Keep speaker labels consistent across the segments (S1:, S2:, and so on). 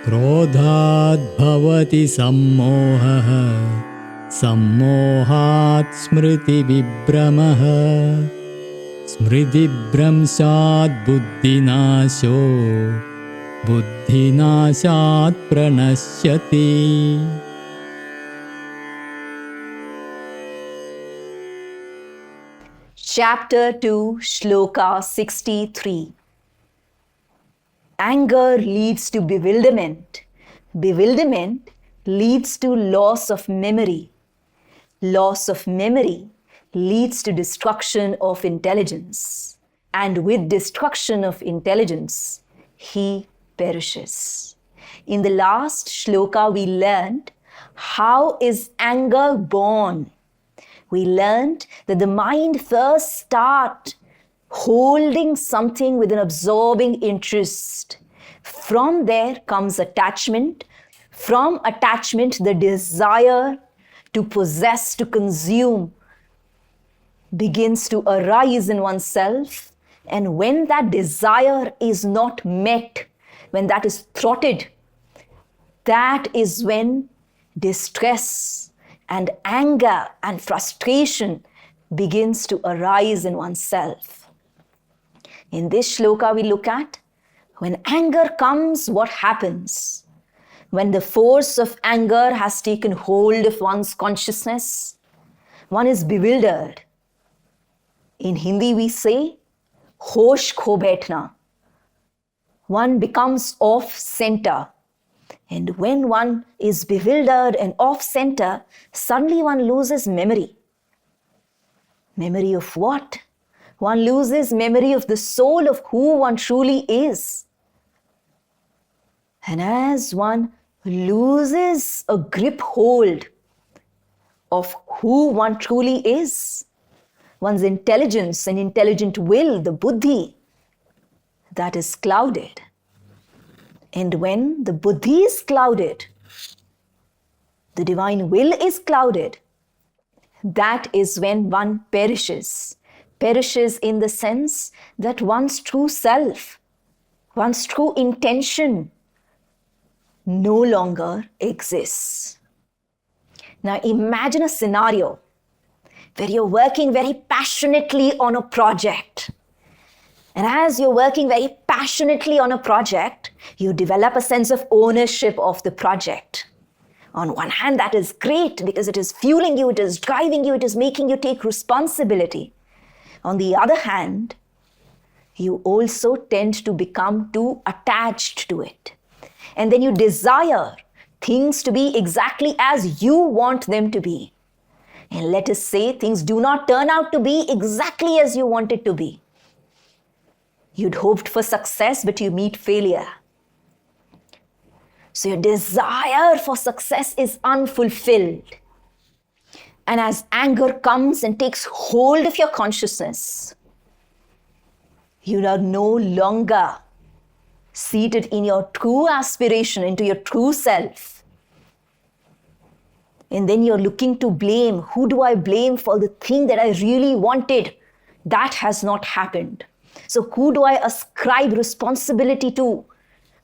S1: क्रोधात् भवति सम्मोहः सम्मोहात् स्मृतिविभ्रमः स्मृतिभ्रंशात् बुद्धिनाशो बुद्धिनाशात् प्रणश्यति.
S2: Chapter 2, Shloka 63. Anger leads to bewilderment. Bewilderment leads to loss of memory. Loss of memory leads to destruction of intelligence. And with destruction of intelligence, he perishes. In the last shloka, we learned how is anger born. We learned that the mind first starts holding something with an absorbing interest. From there comes attachment. From attachment, the desire to possess, to consume, begins to arise in oneself. And when that desire is not met, when that is thwarted, that is when distress and anger and frustration begins to arise in oneself. In this shloka we look at, when anger comes, what happens? When the force of anger has taken hold of one's consciousness, one is bewildered. In Hindi we say, hosh kho baithna. One becomes off center. And when one is bewildered and off center, suddenly one loses memory. Memory of what? One loses memory of the soul of who one truly is. And as one loses a grip hold of who one truly is, one's intelligence and intelligent will, the buddhi, that is clouded. And when the buddhi is clouded, the divine will is clouded, that is when one perishes. Perishes in the sense that one's true self, one's true intention no longer exists. Now imagine a scenario where you're working very passionately on a project. And as you're working very passionately on a project, you develop a sense of ownership of the project. On one hand, that is great because it is fueling you, it is driving you, it is making you take responsibility. On the other hand, you also tend to become too attached to it. And then you desire things to be exactly as you want them to be. And let us say things do not turn out to be exactly as you want it to be. You'd hoped for success, but you meet failure. So your desire for success is unfulfilled. And as anger comes and takes hold of your consciousness, you are no longer seated in your true aspiration, into your true self. And then you're looking to blame. Who do I blame for the thing that I really wanted? That has not happened. So who do I ascribe responsibility to,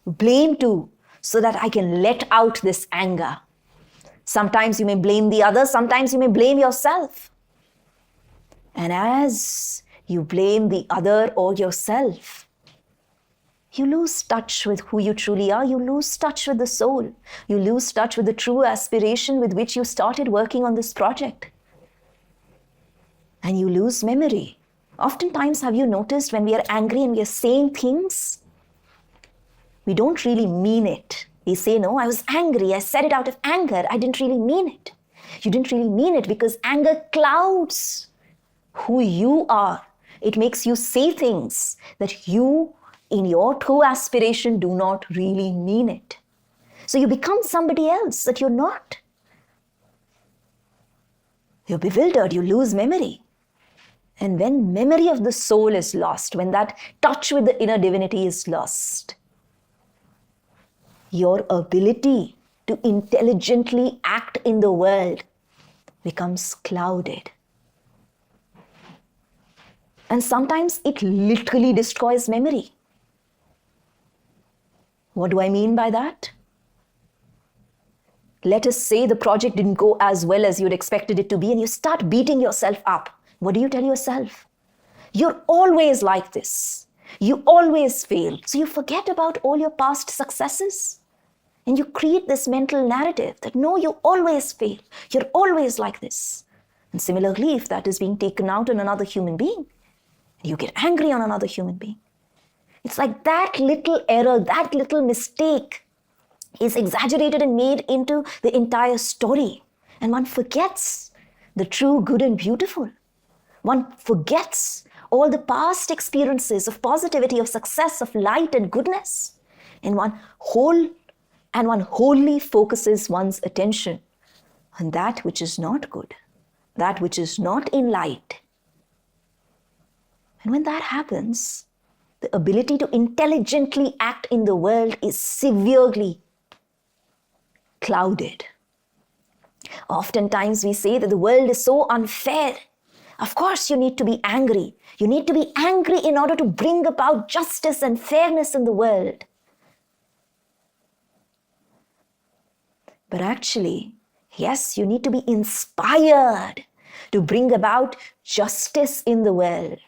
S2: blame to, so that I can let out this anger? Sometimes you may blame the other, sometimes you may blame yourself. And as you blame the other or yourself, you lose touch with who you truly are. You lose touch with the soul. You lose touch with the true aspiration with which you started working on this project. And you lose memory. Oftentimes, have you noticed when we are angry and we are saying things, we don't really mean it. We say, no, I was angry. I said it out of anger. I didn't really mean it. You didn't really mean it because anger clouds who you are. It makes you say things that you, in your true aspiration, do not really mean it. So you become somebody else that you're not. You're bewildered. You lose memory. And when memory of the soul is lost, when that touch with the inner divinity is lost, your ability to intelligently act in the world becomes clouded. And sometimes it literally destroys memory. What do I mean by that? Let us say the project didn't go as well as you'd expected it to be, and you start beating yourself up. What do you tell yourself? You're always like this. You always fail. So you forget about all your past successes. And you create this mental narrative that no, you always fail. You're always like this. And similarly, if that is being taken out on another human being, you get angry on another human being. It's like that little error, that little mistake is exaggerated and made into the entire story. And one forgets the true good and beautiful. One forgets all the past experiences of positivity, of success, of light and goodness. And one wholly focuses one's attention on that which is not good, that which is not in light. And when that happens, the ability to intelligently act in the world is severely clouded. Oftentimes we say that the world is so unfair. Of course you need to be angry. You need to be angry in order to bring about justice and fairness in the world. But actually, yes, you need to be inspired to bring about justice in the world.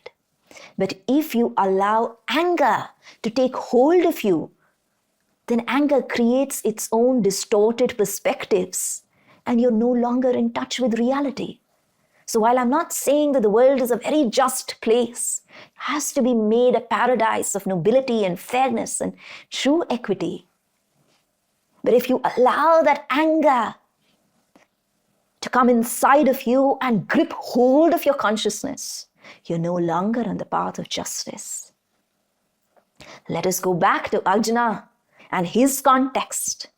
S2: But if you allow anger to take hold of you, then anger creates its own distorted perspectives, and you're no longer in touch with reality. So while I'm not saying that the world is a very just place, it has to be made a paradise of nobility and fairness and true equity. But if you allow that anger to come inside of you and grip hold of your consciousness, you're no longer on the path of justice. Let us go back to Arjuna and his context.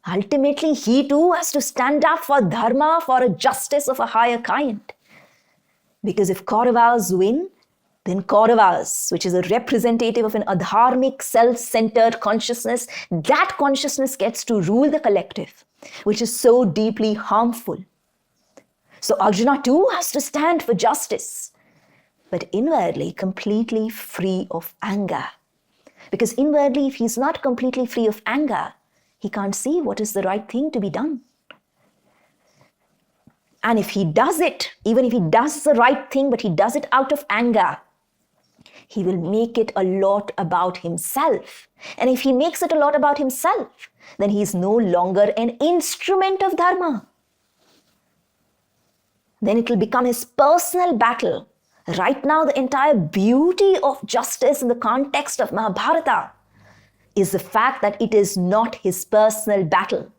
S2: Ultimately, he too has to stand up for dharma, for a justice of a higher kind. Because if Kauravas win, then Kauravas, which is a representative of an adharmic, self-centered consciousness, that consciousness gets to rule the collective, which is so deeply harmful. So Arjuna too has to stand for justice, but inwardly completely free of anger. Because inwardly, if he's not completely free of anger, he can't see what is the right thing to be done. And if he does it, even if he does the right thing, but he does it out of anger, he will make it a lot about himself. And if he makes it a lot about himself, then he is no longer an instrument of dharma. Then it will become his personal battle. Right now, the entire beauty of justice in the context of Mahabharata is the fact that it is not his personal battle.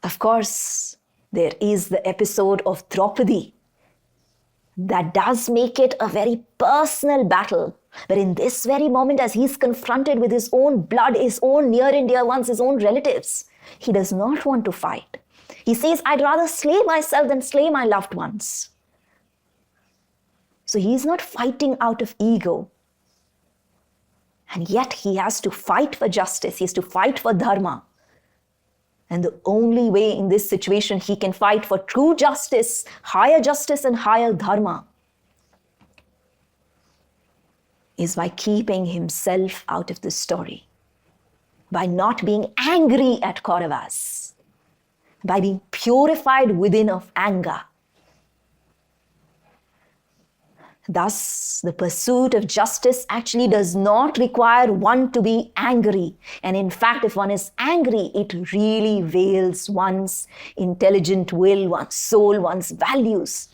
S2: Of course, there is the episode of Draupadi that does make it a very personal battle. But in this very moment, as he's confronted with his own blood, his own near and dear ones, his own relatives, he does not want to fight. He says, I'd rather slay myself than slay my loved ones. So he's not fighting out of ego. And yet he has to fight for justice. He has to fight for dharma. And the only way in this situation he can fight for true justice, higher justice and higher dharma, is by keeping himself out of the story, by not being angry at Kauravas, by being purified within of anger. Thus, the pursuit of justice actually does not require one to be angry. And in fact, if one is angry, it really veils one's intelligent will, one's soul, one's values.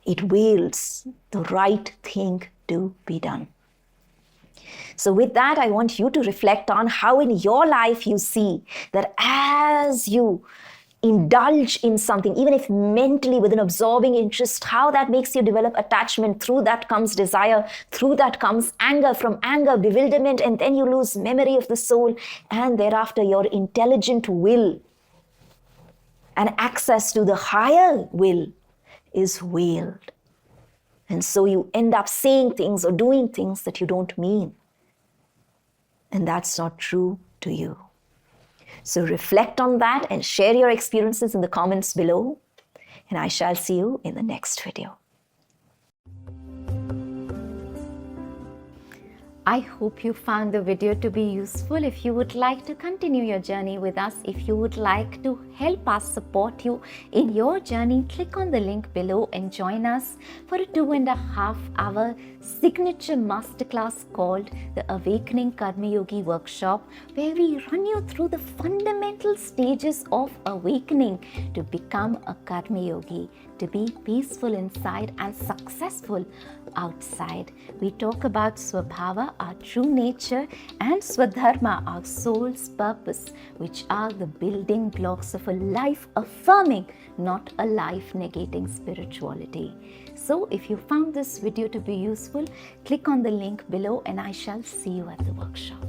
S2: It veils the right thing to be done. So with that, I want you to reflect on how in your life you see that as you indulge in something, even if mentally with an absorbing interest, how that makes you develop attachment. Through that comes desire. Through that comes anger. From anger, bewilderment, and then you lose memory of the soul. And thereafter, your intelligent will and access to the higher will is veiled. And so you end up saying things or doing things that you don't mean. And that's not true to you. So reflect on that and share your experiences in the comments below. And I shall see you in the next video.
S3: I hope you found the video to be useful. If you would like to continue your journey with us, if you would like to help us support you in your journey, click on the link below and join us for a 2.5-hour signature masterclass called the Awakening Karma Yogi Workshop, where we run you through the fundamental stages of awakening to become a Karma Yogi, to be peaceful inside and successful outside. We talk about Swabhava, our true nature, and Swadharma, our soul's purpose, which are the building blocks of a life affirming, not a life negating spirituality. So if you found this video to be useful, click on the link below and I shall see you at the workshop.